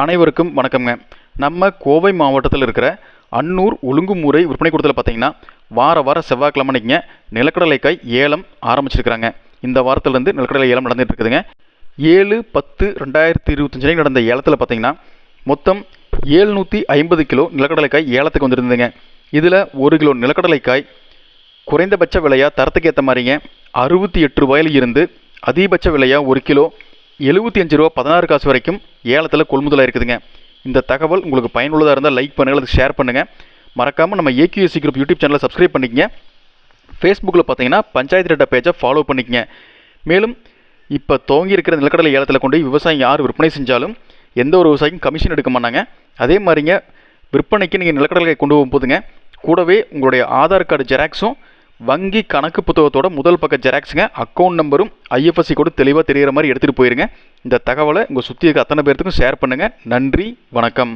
அனைவருக்கும் வணக்கம்ங்க. நம்ம கோவை மாவட்டத்தில் இருக்கிற அன்னூர் ஒழுங்குமுறை விற்பனை கூடத்தில் பார்த்தீங்கன்னா வார செவ்வாய்க்கிழமை அன்னைக்குங்க நிலக்கடலைக்காய் ஏலம் ஆரம்பிச்சிருக்கிறாங்க. இந்த வாரத்திலிருந்து நிலக்கடலை ஏலம் நடந்துட்டு இருக்குதுங்க. 7/10/2025 நடந்த ஏலத்தில் பார்த்தீங்கன்னா மொத்தம் 750 கிலோ நிலக்கடலைக்காய் ஏலத்துக்கு வந்துருந்துங்க. இதில் 1 கிலோ நிலக்கடலைக்காய் குறைந்தபட்ச விலையா தரத்துக்கு ஏற்ற மாதிரிங்க 68 ரூபாயில இருந்து அதிகபட்ச விலையா 1 கிலோ 75 ரூபா 16 காசு வரைக்கும் ஏலத்தில் கொள்முதலாக இருக்குதுங்க. இந்த தகவல் உங்களுக்கு பயனுள்ளதாக இருந்தால் லைக் பண்ணுங்கள், அதுக்கு ஷேர் பண்ணுங்கள். மறக்காமல் நம்ம ஏக்யூஎஸ்சி குரூப் யூடியூப் சேனலை சப்ஸ்கிரைப் பண்ணிக்கங்க. ஃபேஸ்புக்கில் பார்த்தீங்கன்னா பஞ்சாயத்து டேட்டா பேஜை ஃபாலோ பண்ணிக்கங்க. மேலும் இப்போ துவங்கி இருக்கிற நிலக்கடலை ஏலத்தில் கொண்டு விவசாயம் யார் விற்பனை செஞ்சாலும் எந்த ஒரு விவசாயிக்கும் கமிஷன் எடுக்க மாட்டாங்க. அதே மாதிரிங்க விற்பனைக்கு நீங்கள் நிலக்கடலை கொண்டு போகும்போதுங்க கூடவே உங்களுடைய ஆதார் கார்டு ஜெராக்ஸும் வங்கி கணக்கு புத்தகத்தோட முதல் பக்க ஜெராக்ஸுங்க, அக்கௌண்ட் நம்பரும் ஐஎஃப்எஸ்சி கூட தெளிவாக தெரிகிற மாதிரி எடுத்துகிட்டு போயிருங்க. இந்த தகவலை உங்கள் சுற்றி இருக்க அத்தனை பேர்த்துக்கும் ஷேர் பண்ணுங்கள். நன்றி, வணக்கம்.